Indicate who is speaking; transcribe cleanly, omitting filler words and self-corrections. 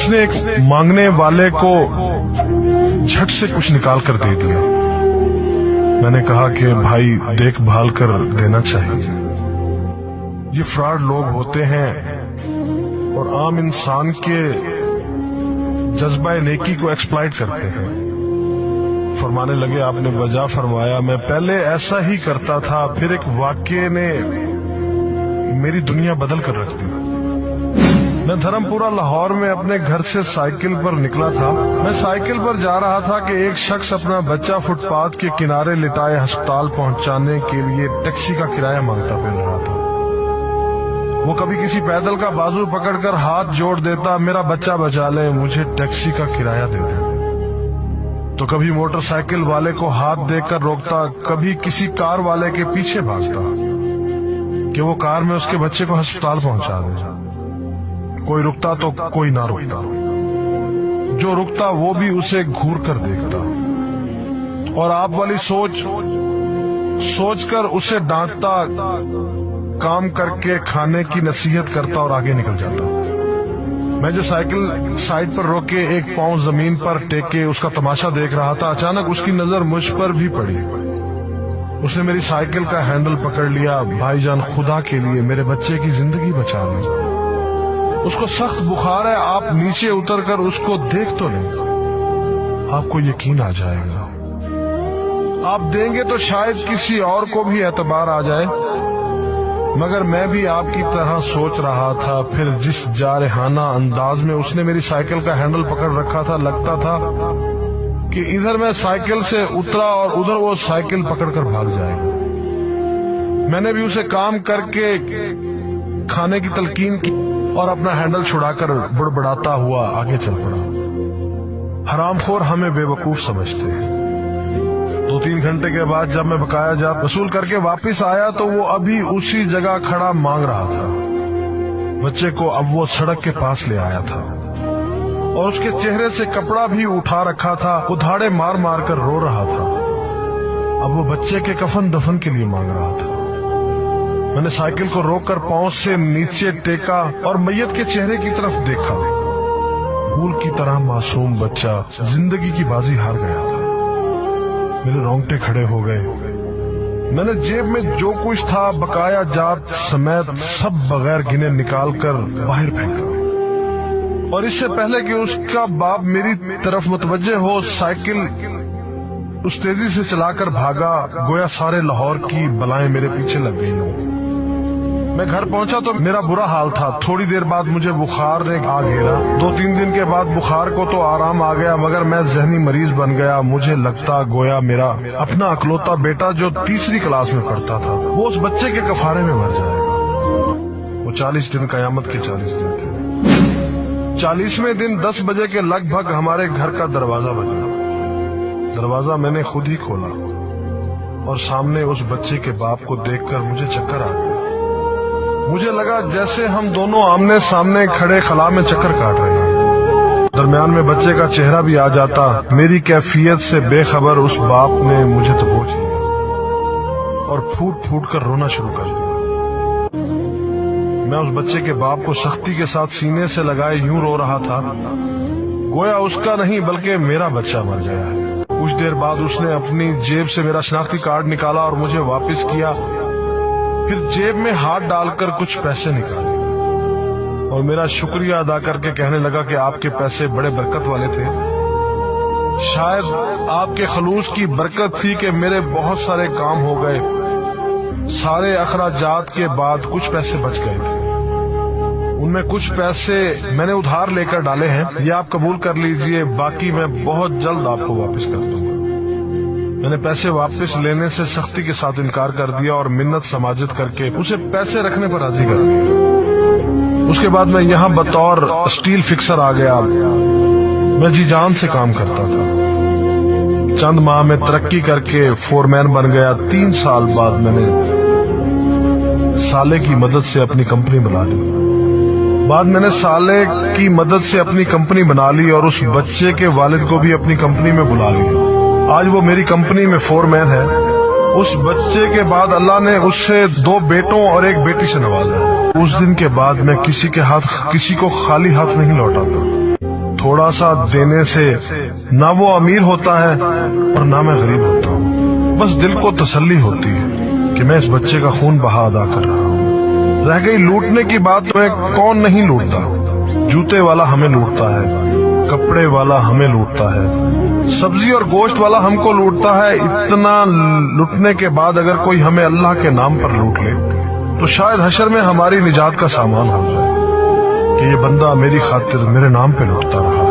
Speaker 1: اس نے ایک مانگنے والے کو جھٹ سے کچھ نکال کر دے دیا۔ میں نے کہا کہ بھائی دیکھ بھال کر دینا چاہیے، یہ فراڈ لوگ ہوتے ہیں اور عام انسان کے جذبہ نیکی کو ایکسپلائٹ کرتے ہیں۔ فرمانے لگے آپ نے وجہ فرمایا میں پہلے ایسا ہی کرتا تھا، پھر ایک واقعے نے میری دنیا بدل کر رکھ دی۔ میں دھرم پورہ لاہور میں اپنے گھر سے سائیکل پر نکلا تھا۔ میں سائیکل پر جا رہا تھا کہ ایک شخص اپنا بچہ فٹ پاتھ کے کنارے لٹائے ہسپتال پہنچانے کے لیے ٹیکسی کا کرایہ مانگتا پھر رہا تھا۔ وہ کبھی کسی پیدل کا بازو پکڑ کر ہاتھ جوڑ دیتا، میرا بچہ بچا لے، مجھے ٹیکسی کا کرایہ دے دے۔ تو کبھی موٹر سائیکل والے کو ہاتھ دے کر روکتا، کبھی کسی کار والے کے پیچھے بھاگتا کہ وہ کار میں اس کے بچے کو ہسپتال پہنچا دے۔ کوئی رکتا تو کوئی نہ رکتا، جو رکتا وہ بھی اسے گھور کر دیکھتا اور آپ والی سوچ کر اسے ڈانٹتا، کام کر کے کھانے کی نصیحت کرتا اور آگے نکل جاتا۔ میں جو سائیکل سائیڈ پر روک کے ایک پاؤں زمین پر ٹیکے اس کا تماشا دیکھ رہا تھا، اچانک اس کی نظر مجھ پر بھی پڑی۔ اس نے میری سائیکل کا ہینڈل پکڑ لیا۔ بھائی جان خدا کے لیے میرے بچے کی زندگی بچا لیں، اس کو سخت بخار ہے، آپ نیچے اتر کر اس کو دیکھ تو لیں، آپ کو یقین آ جائے گا۔ آپ دیں گے تو شاید کسی اور کو بھی اعتبار آ جائے، مگر میں بھی آپ کی طرح سوچ رہا تھا۔ پھر جس جارحانہ انداز میں اس نے میری سائیکل کا ہینڈل پکڑ رکھا تھا، لگتا تھا کہ ادھر میں سائیکل سے اترا اور ادھر وہ سائیکل پکڑ کر بھاگ جائے گا۔ میں نے بھی اسے کام کر کے کھانے کی تلقین کی اور اپنا ہینڈل چھڑا کر بڑبڑاتا ہوا آگے چل پڑا۔ حرام خور ہمیں بے وقوف سمجھتے ہیں۔ 2-3 گھنٹے کے بعد جب میں بقایا جات وصول کر کے واپس آیا تو وہ ابھی اسی جگہ کھڑا مانگ رہا تھا۔ بچے کو اب وہ سڑک کے پاس لے آیا تھا اور اس کے چہرے سے کپڑا بھی اٹھا رکھا تھا، وہ دھاڑے مار مار کر رو رہا تھا۔ اب وہ بچے کے کفن دفن کے لیے مانگ رہا تھا۔ میں نے سائیکل کو روک کر پاؤں سے نیچے ٹیکا اور میت کے چہرے کی طرف دیکھا۔ پھول کی طرح معصوم بچہ زندگی کی بازی ہار گیا تھا۔ میرے رونگٹے کھڑے ہو گئے۔ میں نے جیب میں جو کچھ تھا بقایا جات سمیت سب بغیر گنے نکال کر باہر پھینکا، اور اس سے پہلے کہ اس کا باپ میری طرف متوجہ ہو، سائیکل اس تیزی سے چلا کر بھاگا گویا سارے لاہور کی بلائیں میرے پیچھے لگ گئی ہوں۔ میں گھر پہنچا تو میرا برا حال تھا۔ تھوڑی دیر بعد مجھے بخار نے آ گھیرا۔ 2-3 دن کے بعد بخار کو تو آرام آ گیا، مگر میں ذہنی مریض بن گیا۔ مجھے لگتا گویا میرا اپنا اکلوتا بیٹا جو 3ری کلاس میں پڑھتا تھا وہ اس بچے کے کفارے میں مر جائے گا۔ وہ 40 دن قیامت کے 40 دن تھے۔ 40ویں دن 10 بجے کے لگ بھگ ہمارے گھر کا دروازہ بجا۔ دروازہ میں نے خود ہی کھولا اور سامنے اس بچے کے باپ کو دیکھ کر مجھے چکر آ گیا۔ مجھے لگا جیسے ہم دونوں آمنے سامنے کھڑے خلا میں چکر کاٹ رہے ہیں۔ درمیان میں بچے کا چہرہ بھی آ جاتا۔ میری کیفیت سے بے خبر اس باپ نے مجھے دبوچ لیا اور پھوٹ پھوٹ کر رونا شروع کر دیا۔ میں اس بچے کے باپ کو سختی کے ساتھ سینے سے لگائے یوں رو رہا تھا گویا اس کا نہیں بلکہ میرا بچہ مر گیا ہے۔ کچھ دیر بعد اس نے اپنی جیب سے میرا شناختی کارڈ نکالا اور مجھے واپس کیا، پھر جیب میں ہاتھ ڈال کر کچھ پیسے نکالے اور میرا شکریہ ادا کر کے کہنے لگا کہ آپ کے پیسے بڑے برکت والے تھے، شاید آپ کے خلوص کی برکت تھی کہ میرے بہت سارے کام ہو گئے۔ سارے اخراجات کے بعد کچھ پیسے بچ گئے تھے، ان میں کچھ پیسے میں نے ادھار لے کر ڈالے ہیں، یہ آپ قبول کر لیجئے، باقی میں بہت جلد آپ کو واپس کر دوں گا۔ میں نے پیسے واپس لینے سے سختی کے ساتھ انکار کر دیا اور منت سماجت کر کے اسے پیسے رکھنے پر راضی کر دیا۔ اس کے بعد میں یہاں بطور اسٹیل فکسر آ گیا۔ میں جی جان سے کام کرتا تھا۔ چند ماہ میں ترقی کر کے فورمین بن گیا۔ 3 سال بعد میں نے سالے کی مدد سے اپنی کمپنی بنا لی۔ اور اس بچے کے والد کو بھی اپنی کمپنی میں بلا لیا۔ آج وہ میری کمپنی میں فورمین ہے۔ اس بچے کے بعد اللہ نے اس سے 2 بیٹوں اور 1 بیٹی سے نوازا ہے۔ اس دن کے بعد میں کسی کو خالی ہاتھ نہیں لوٹاتا۔ تھوڑا سا دینے سے نہ وہ امیر ہوتا ہے اور نہ میں غریب ہوتا ہوں. بس دل کو تسلی ہوتی ہے کہ میں اس بچے کا خون بہا ادا کر رہا ہوں. رہ گئی لوٹنے کی بات، تو کون نہیں لوٹتا؟ جوتے والا ہمیں لوٹتا ہے، کپڑے والا ہمیں لوٹتا ہے، سبزی اور گوشت والا ہم کو لوٹتا ہے. اتنا لوٹنے کے بعد اگر کوئی ہمیں اللہ کے نام پر لوٹ لے تو شاید حشر میں ہماری نجات کا سامان ہو جائے کہ یہ بندہ میری خاطر میرے نام پہ لوٹتا رہا.